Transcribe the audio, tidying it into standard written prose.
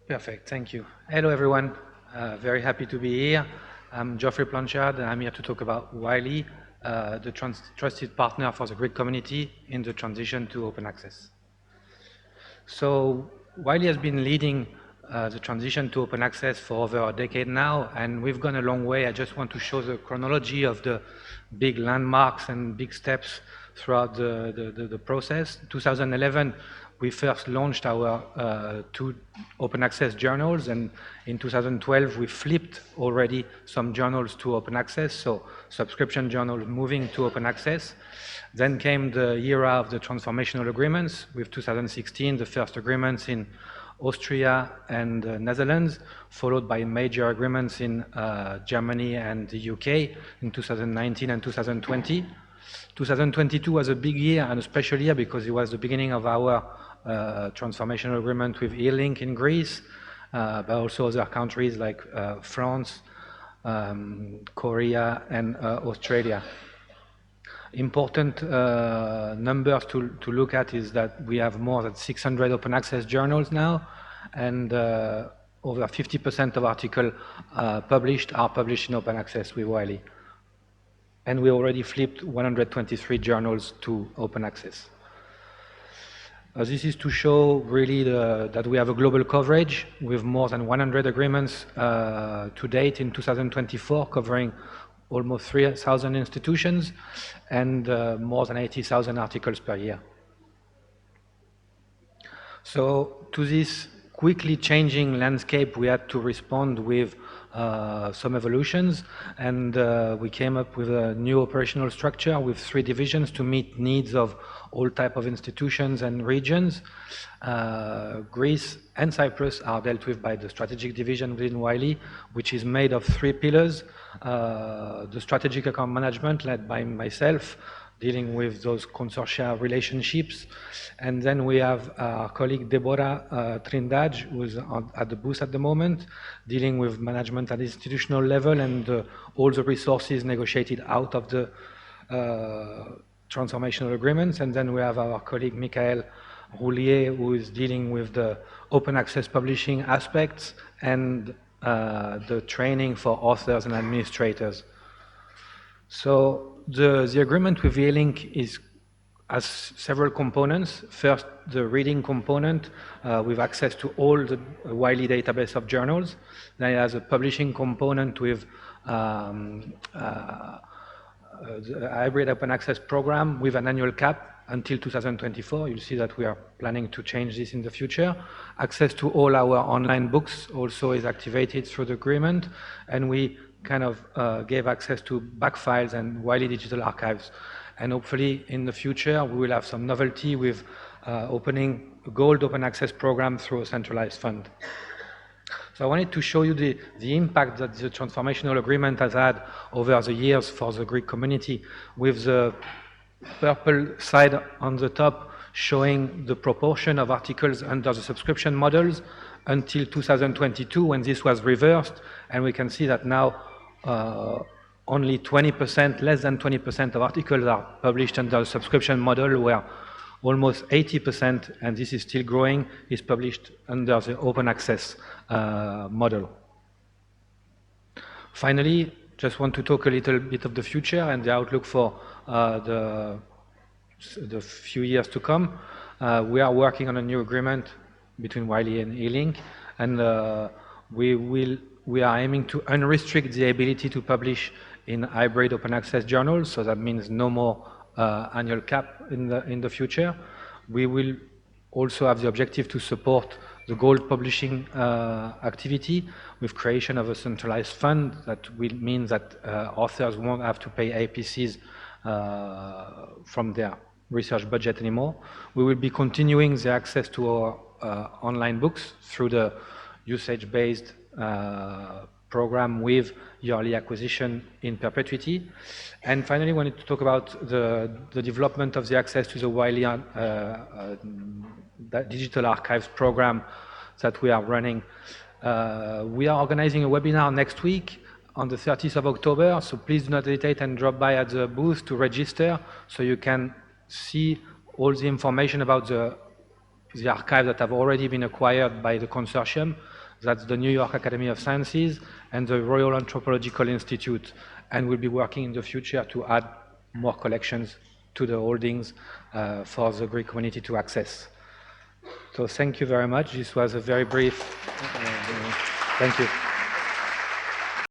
Perfect, thank you. Hello everyone, very happy to be here. I'm Joffrey Planchard and I'm here to talk about Wiley, the trusted partner for the Greek community in the transition to open access. So Wiley has been leading the transition to open access for over a decade now, and we've gone a long way. I just want to show the chronology of the big landmarks and big steps throughout the process. 2011, we first launched our 2 open access journals, and in 2012 we flipped already some journals to open access, so subscription journals moving to open access. Then came the era of the transformational agreements, with 2016 the first agreements in Austria and Netherlands, followed by major agreements in Germany and the UK in 2019 and 2020. 2022 was a big year and a special year because it was the beginning of our transformational agreement with E-Link in Greece, but also other countries like France, Korea and Australia. Important numbers to look at is that we have more than 600 open access journals now, and over 50% of articles published are published in open access with Wiley. And we already flipped 123 journals to open access. This is to show really that we have a global coverage with more than 100 agreements to date in 2024, covering almost 3,000 institutions and more than 80,000 articles per year. So to this quickly changing landscape, we had to respond with some evolutions, and we came up with a new operational structure with 3 divisions to meet needs of all types of institutions and regions. Greece and Cyprus are dealt with by the strategic division within Wiley, which is made of 3 pillars. The strategic account management, led by myself, dealing with those consortia relationships. And then we have our colleague Deborah Trindade, who's at the booth at the moment, dealing with management at the institutional level and all the resources negotiated out of the transformational agreements. And then we have our colleague Michael Roulier, who is dealing with the open access publishing aspects and the training for authors and administrators. So the agreement with E-Link has several components. First, the reading component with access to all the Wiley database of journals. Then it has a publishing component with the hybrid open access program with an annual cap until 2024. You'll see that we are planning to change this in the future. Access to all our online books also is activated through the agreement, and we kind of gave access to back files and Wiley digital archives. And hopefully in the future we will have some novelty with opening a gold open access program through a centralized fund. So I wanted to show you the impact that the transformational agreement has had over the years for the Greek community, with the purple side on the top showing the proportion of articles under the subscription models until 2022, when this was reversed, and we can see that now only 20%, less than 20% of articles are published under the subscription model, where almost 80%, and this is still growing, is published under the open access model. Finally, just want to talk a little bit of the future and the outlook for the few years to come. We are working on a new agreement between Wiley and E-Link, and we are aiming to unrestrict the ability to publish in hybrid open access journals, so that means no more annual cap in the future. We will also have the objective to support the gold publishing activity with creation of a centralized fund that will mean that authors won't have to pay APCs from their research budget anymore. We will be continuing the access to our online books through the usage-based program with yearly acquisition in perpetuity. And finally, I wanted to talk about the development of the access to the Wiley digital archives program that we are running. We are organizing a webinar next week on the 30th of October, so please do not hesitate and drop by at the booth to register, so you can see all the information about the the archives that have already been acquired by the consortium. That's the New York Academy of Sciences and the Royal Anthropological Institute. And we'll be working in the future to add more collections to the holdings for the Greek community to access. So thank you very much. This was a very brief, thank you.